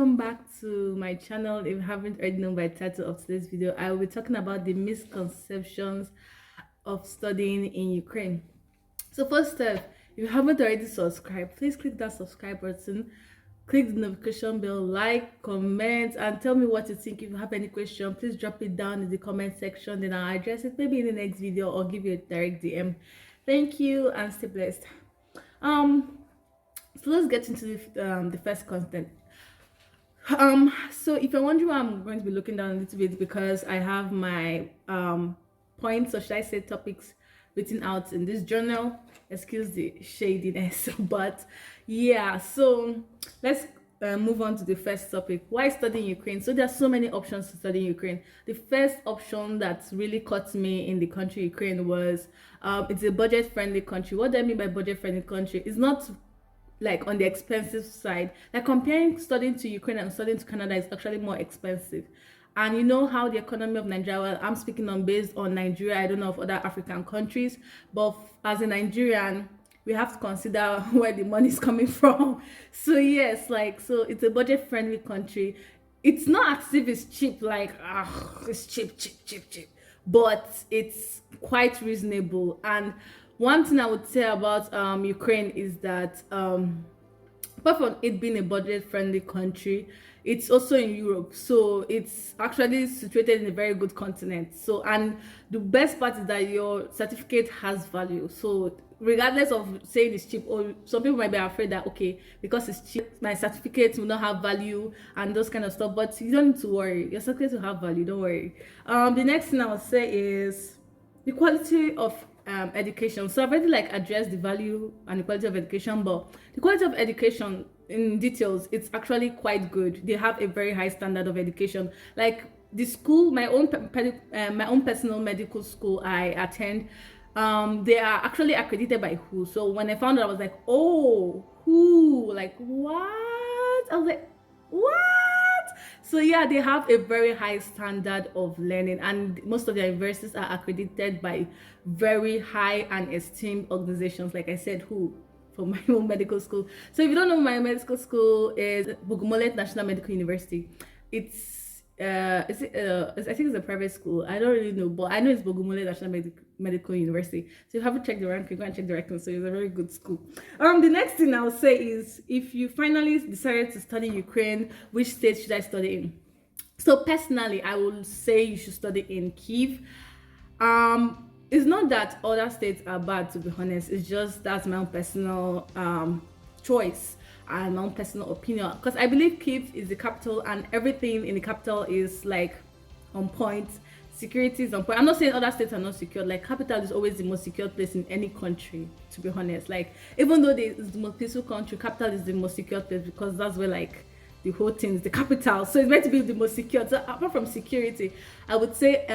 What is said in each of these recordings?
welcome back to my channel. If you haven't already known by the title of today's video, I will be talking about the misconceptions of studying in Ukraine. So first step, if you haven't already subscribed, please click that subscribe button, click the notification bell, like, comment, and tell me what you think. If you have any question, please drop it down in the comment section, then I'll address it maybe in the next video or give you a direct DM. Thank you and stay blessed. um so let's get into the first content. So if you're wondering why I'm going to be looking down a little bit, because I have my points, or should I say topics, written out in this journal. Excuse the shadiness, but yeah. So let's move on to the first topic: why study in Ukraine. So there are so many options to study in Ukraine. The first option that really caught me in the country Ukraine was it's a budget-friendly country. What do I mean by budget-friendly country? It's not like on the expensive side. Like comparing studying to Ukraine and studying to Canada is actually more expensive. And you know how the economy of Nigeria, well, I'm speaking on based on Nigeria, I don't know of other African countries, but as a Nigerian, we have to consider where the money is coming from. So yes, like, so it's a budget friendly country. It's not as if it's cheap, like it's cheap, but it's quite reasonable. And one thing I would say about Ukraine is that apart from it being a budget friendly country, it's also in Europe, so it's actually situated in a very good continent. So, and the best part is that your certificate has value. So regardless of saying it's cheap, or some people might be afraid that, okay, because it's cheap, my certificate will not have value and those kind of stuff, but you don't need to worry. Your certificate will have value, don't worry. The next thing I would say is the quality of education. So I've already like addressed the value and the quality of education, but the quality of education in details, it's actually quite good. They have a very high standard of education. Like the school, my own personal medical school I attend, they are actually accredited by WHO. So when I found out, I was like, oh, who? Like, what? I was like, what? So yeah, they have a very high standard of learning, and most of their universities are accredited by very high and esteemed organizations. Like I said, who? For my own medical school. So if you don't know, my medical school is Bogomolets National Medical University. I think it's a private school. I don't really know, but I know it's Bogomolets National Medical University. So if you haven't checked the ranking, go and check the ranking. So it's a very good school. The next thing I'll say is, if you finally decided to study in Ukraine, which state should I study in? So personally, I would say you should study in Kiev. It's not that other states are bad, to be honest. It's just that's my own personal choice and my own personal opinion, because I believe Kiev is the capital and everything in the capital is like on point. Security is on point. I'm not saying other states are not secure. Like, capital is always the most secure place in any country, to be honest. Like, even though it's the most peaceful country, capital is the most secure place, because that's where like the whole thing is the capital, so it's meant to be the most secure. So apart from security, I would say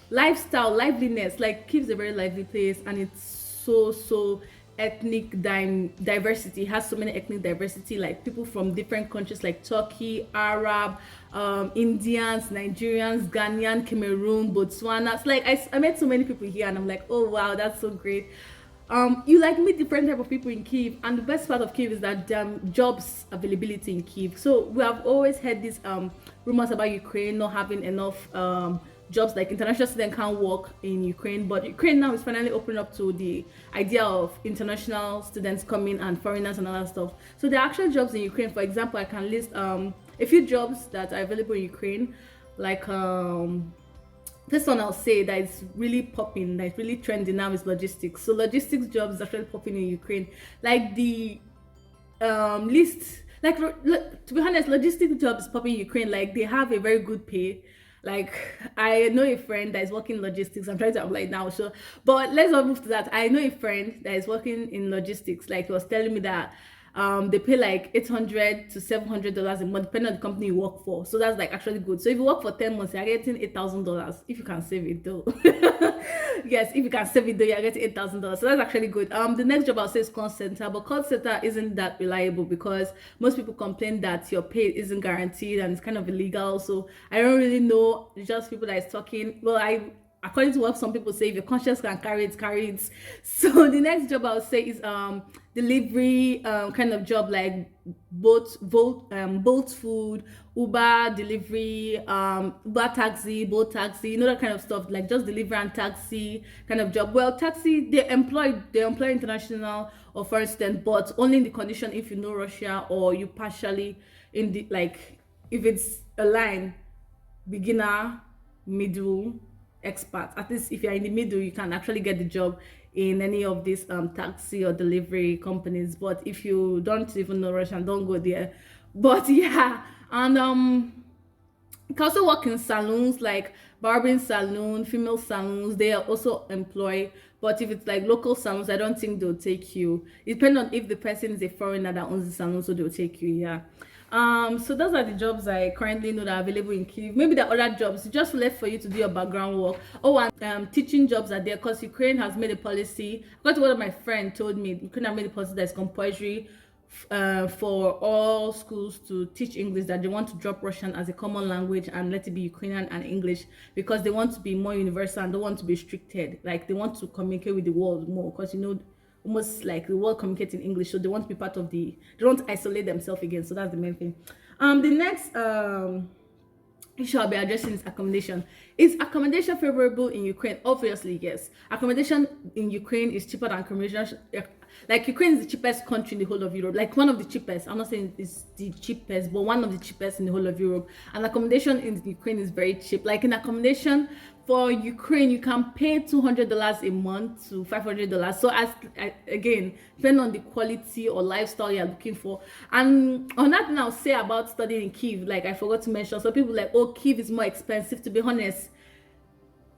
lifestyle, liveliness. Like, Kiev is a very lively place, and it's so ethnic diversity. It has so many ethnic diversity, like people from different countries like Turkey, Arab, Indians, Nigerians, Ghanaian, Cameroon, Botswana. It's like I met so many people here, and I'm like, oh wow, that's so great. You like meet different type of people in Kiev, and the best part of Kiev is that jobs availability in Kiev. So we have always heard these rumors about Ukraine not having enough jobs, like international students can't work in Ukraine, but Ukraine now is finally opening up to the idea of international students coming and foreigners and all that stuff. So there are actual jobs in Ukraine. For example, I can list a few jobs that are available in Ukraine. Like this one I'll say that is really popping, that is really trending now, is logistics. So logistics jobs is actually popping in Ukraine. Like the list, like to be honest, logistics jobs popping in Ukraine. Like they have a very good pay. Like, I know a friend that is working in logistics. I'm trying to apply it now, so, but let's not move to that. I know a friend that is working in logistics. Like, he was telling me that they pay like $800 to $700 a month, depending on the company you work for. So that's like actually good. So if you work for 10 months, you're getting $8,000 if you can save it though. Yes, if you can save it though, you're getting $8,000. So that's actually good. The next job I'll say is call center, but call center isn't that reliable, because most people complain that your pay isn't guaranteed and it's kind of illegal. So I don't really know, just people that is talking. Well, according to what some people say, if your conscience can carry it, carry it. So the next job I would say is delivery kind of job, like bolt food, Uber delivery, Uber taxi, bolt taxi, you know, that kind of stuff, like just delivery and taxi kind of job. Well, taxi, they employ international or foreign students, but only in the condition if you know Russia, or you partially in the, like, if it's a line, beginner, middle, expert. At least if you're in the middle, you can actually get the job in any of these taxi or delivery companies. But if you don't even know Russian, don't go there. But yeah, and you can also work in salons, like barbering salon, female salons. They are also employ. But if it's like local salons, I don't think they'll take you. It depends on if the person is a foreigner that owns the salon, so they'll take you. Yeah. So those are the jobs I currently know that are available in Kiev. Maybe there are other jobs just left for you to do your background work. Oh, and teaching jobs are there because Ukraine has made a policy. That's what my friend told me. Ukraine have made a policy that's compulsory for all schools to teach English, that they want to drop Russian as a common language and let it be Ukrainian and English, because they want to be more universal and don't want to be restricted. Like, they want to communicate with the world more, because, you know, almost like the world communicates in English, so they want to be part of the, they don't isolate themselves again. So that's the main thing. The next issue I'll be addressing is accommodation. Is accommodation favorable in Ukraine? Obviously, yes. Accommodation in Ukraine is cheaper than accommodation. Like, Ukraine is the cheapest country in the whole of Europe. Like, one of the cheapest. I'm not saying it's the cheapest, but one of the cheapest in the whole of Europe. And accommodation in Ukraine is very cheap. Like, in accommodation for Ukraine, you can pay $200 a month to $500. So again, depending on the quality or lifestyle you're looking for. And on that thing I'll say about studying in Kiev, like I forgot to mention, so people like, oh, Kiev is more expensive. To be honest,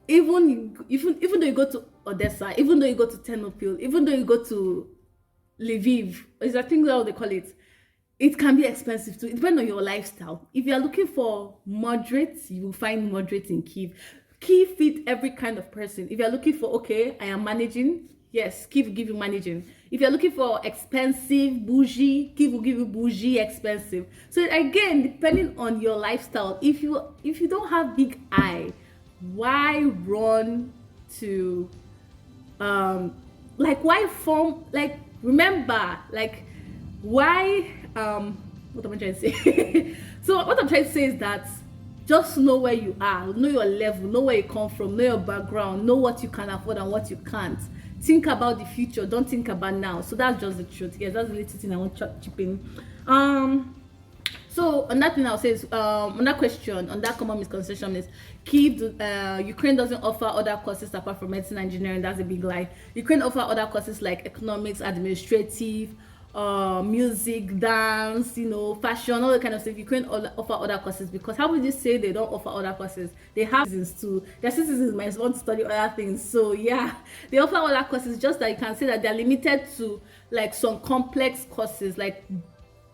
even though you go to Odessa, even though you go to Ternopil, even though you go to Lviv, is I think that's what they call it, it can be expensive too. It depends on your lifestyle. If you're looking for moderate, you will find moderate in Kiev. Kiev fit every kind of person. If you're looking for, okay, I am managing, yes, Kiev will give you managing. If you're looking for expensive, bougie, Kiev will give you bougie, expensive. So again, depending on your lifestyle, if you don't have big eye, why run to like, why form, like, remember, like, why what am I trying to say? So what I'm trying to say is that just know where you are, know your level, know where you come from, know your background, know what you can afford and what you can't. Think about the future, don't think about now. So that's just the truth. Yes, that's the little thing I want to chip in. So on that thing I'll say is, on that question, on that common misconception is, Ukraine doesn't offer other courses apart from medicine and engineering. That's a big lie. Ukraine offer other courses like economics, administrative, music, dance, you know, fashion, all that kind of stuff. Ukraine offer other courses, because how would you say they don't offer other courses? They have citizens too. Their citizens might want to study other things. So yeah, they offer other courses, just that you can say that they're limited to like some complex courses, like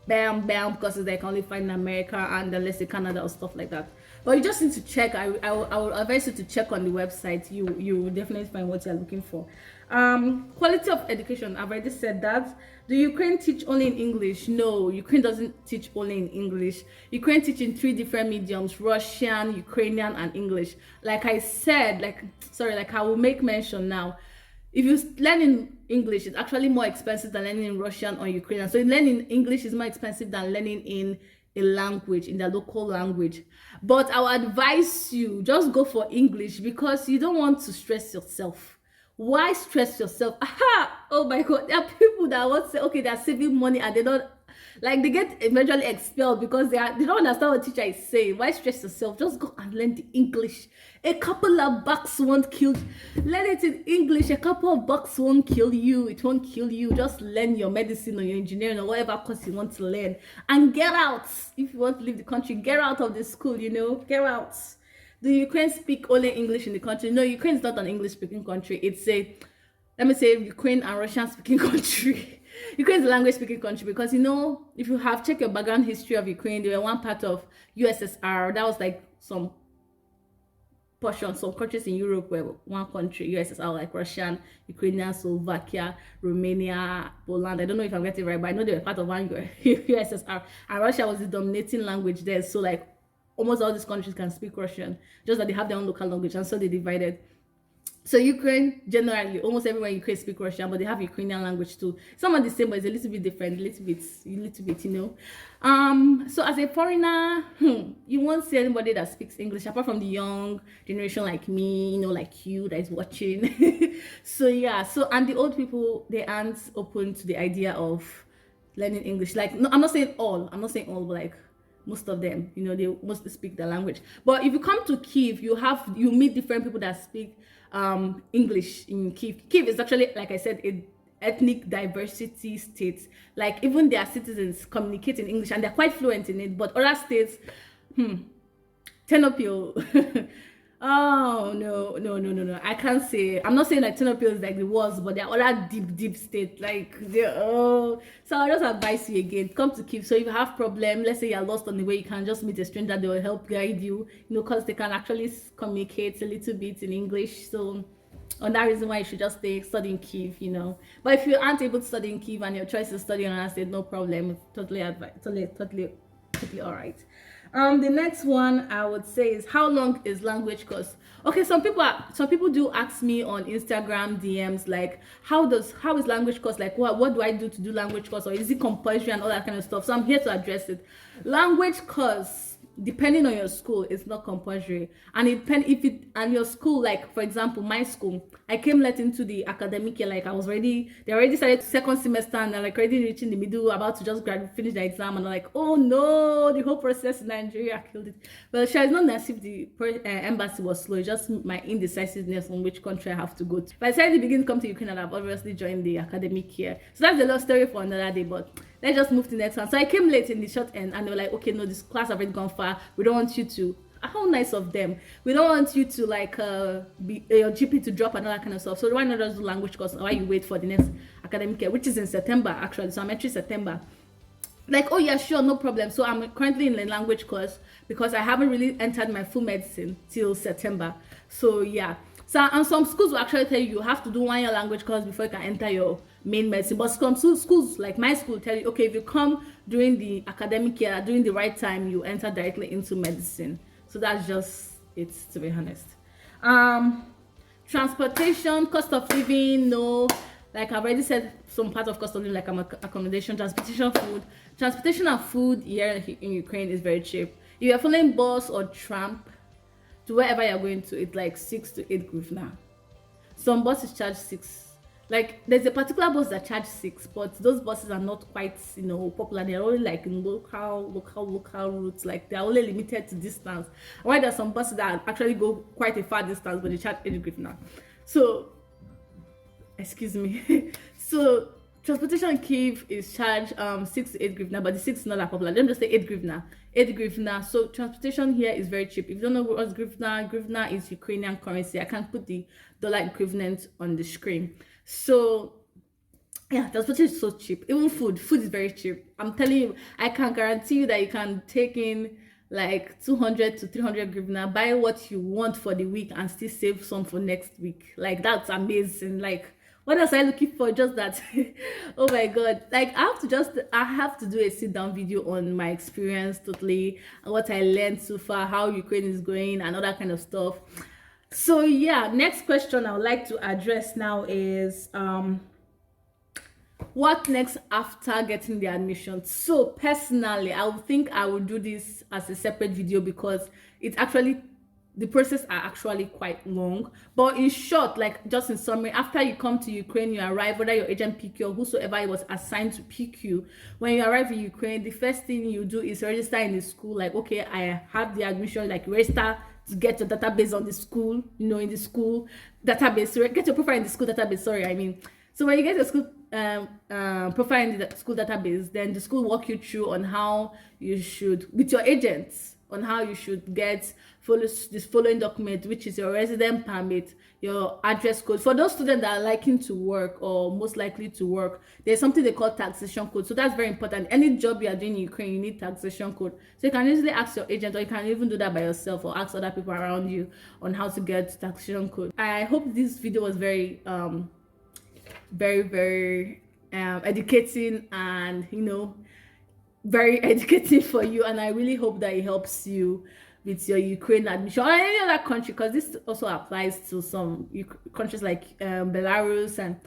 bam courses that you can only find in America and let's say Canada or stuff like that. But you just need to check. I would advise you to check on the website. You will definitely find what you're looking for. Quality of education, I've already said that. Do Ukraine teach only in English? No, Ukraine doesn't teach only in English. Ukraine teach in 3 different mediums: Russian, Ukrainian, and English. Like I said, like I will make mention now. If you learn in English, it's actually more expensive than learning in Russian or Ukrainian. So learning English is more expensive than learning in a language, in the local language. But I would advise you, just go for English, because you don't want to stress yourself. Why stress yourself? Aha! Oh my God, there are people that want to say, okay, they're saving money and they don't, like, they get eventually expelled because they don't understand what the teacher is saying. Why stress yourself? Just go and learn the English. A couple of bucks won't kill you. Learn it in English. A couple of bucks won't kill you. It won't kill you. Just learn your medicine or your engineering or whatever course you want to learn, and get out. If you want to leave the country, get out of the school, you know, get out. Do Ukraine speak only English in the country? No, Ukraine is not an English speaking country. It's a, let me say, Ukraine and Russian speaking country. Ukraine is a language speaking country, because, you know, if you have checked your background history of Ukraine, they were one part of USSR. That was like some portion, some countries in Europe were one country, USSR, like Russian, Ukrainian, Slovakia, Romania, Poland. I don't know if I'm getting it right, but I know they were part of one USSR. And Russia was the dominating language there. So like almost all these countries can speak Russian, just that they have their own local language, and so they divided. So Ukraine, generally, almost everywhere in Ukraine speak Russian, but they have Ukrainian language too. Some are the same, but it's a little bit different, a little bit, So as a foreigner, you won't see anybody that speaks English apart from the young generation like me, like you that is watching. So yeah, and the old people, they aren't open to the idea of learning English. Like, no, I'm not saying all, but like most of them, they mostly speak the language. But if you come to Kiev, you meet different people that speak English in Kiev. Kiev is actually, like I said, a ethnic diversity state. Like, even their citizens communicate in English and they're quite fluent in it. But other states, Ternopil. Oh no, no, no, no, no. I can't say. I'm not saying like Ternopil is like the worst, but they're other deep state. Like they're so I'll just advise you again, come to Kiev. So if you have problem, let's say you're lost on the way, you can just meet a stranger, they will help guide you, because they can actually communicate a little bit in English. So on that reason why you should just study in Kiev. But if you aren't able to study in Kiev and your choice is studying in another state, no problem. It's totally all right. The next one I would say is, how long is language course? Okay, some people do ask me on Instagram DMs like, how is language course, like what do I do to do language course, or is it compulsory and all that kind of stuff. So I'm here to address it. Language course, depending on your school, it's not compulsory, and and your school, like for example my school, I came late into the academic year. Like they already started second semester, and they're like already reaching the middle, about to just finish the exam, and I'm like, oh no, the whole process in Nigeria killed it. Well, sure, it's not as if the embassy was slow. It's just my indecisiveness on which country I have to go to. But I decided to begin to come to Ukraine, and I've obviously joined the academic year. So that's a long story for another day, but let's just move to the next one. So I came late in the short end, and they were like, okay, no, this class have already gone far. We don't want you to, how nice of them. We don't want you to like be your GP to drop and all that kind of stuff. So why not just do language course while you wait for the next academic year, which is in September actually. So I'm entering September. Like, oh yeah, sure, no problem. So I'm currently in the language course because I haven't really entered my full medicine till September. So yeah. So, and some schools will actually tell you have to do 1 year language course before you can enter your main medicine. But some schools, like my school, tell you, okay, if you come during the academic year, during the right time, you enter directly into medicine. So that's just it, to be honest. Transportation, cost of living, no. Like I've already said, some part of cost of living, like accommodation, transportation and food here in Ukraine is very cheap. If you're following bus or tram to wherever you're going to, it's like 6 to 8 hryvnia. Some buses charge 6. Like there's a particular bus that charge 6, but those buses are not quite popular. They're only like in local routes. Like they're only limited to distance. While there's some buses that actually go quite a far distance, but they charge 8 hryvnia. So excuse me. So transportation in Kiev is charged 6 to 8 hryvnia, but the 6 is not that popular. Let me just say 8 hryvnia. 8 hryvnia. So transportation here is very cheap. If you don't know what's hryvnia is Ukrainian currency. I can't put the dollar equivalent on the screen. So yeah, transportation is so cheap. Even food is very cheap. I'm telling you, I can guarantee you that you can take in like 200 to 300 hryvnia, buy what you want for the week, and still save some for next week. Like that's amazing. Like, what else are you looking for? Just that. Oh my god. Like I have to do a sit down video on my experience totally, what I learned so far, how Ukraine is going, and all that kind of stuff. So yeah, next question I would like to address now is what next after getting the admission. So personally, I would think I would do this as a separate video because it's actually, the process are actually quite long. But in short, like just in summary, after you come to Ukraine, you arrive, whether your agent pick you or whosoever was assigned to pick you, when you arrive in Ukraine, the first thing you do is register in the school. Like, okay, I have the admission, like register to get your database on the school, in the school database. So get your profile in the school database, so when you get your school profile in the school database, then the school walk you through on how you should, with your agents, on how you should follow this following document, which is your resident permit, your address code. For those students that are liking to work or most likely to work, there's something they call taxation code. So that's very important. Any job you are doing in Ukraine, you need taxation code. So you can easily ask your agent, or you can even do that by yourself, or ask other people around you on how to get taxation code. I hope this video was very very educating, and very educating for you, and I really hope that it helps you with your Ukraine admission or any other country, because this also applies to some countries like Belarus. And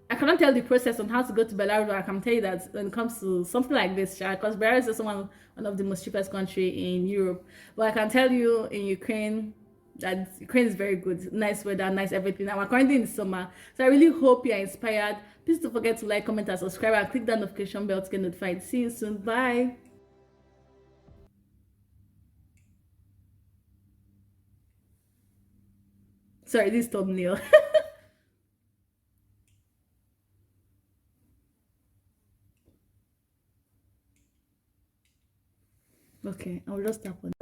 I cannot tell the process on how to go to Belarus, but I can tell you that when it comes to something like this, because Belarus is one of the most cheapest country in Europe. But I can tell you in Ukraine that Ukraine is very good, nice weather, nice everything. And we're currently in the summer, so I really hope you are inspired. Please don't forget to like, comment, and subscribe, and click that notification bell to get notified. See you soon. Bye. Sorry, this thumbnail. Okay, I'll just tap on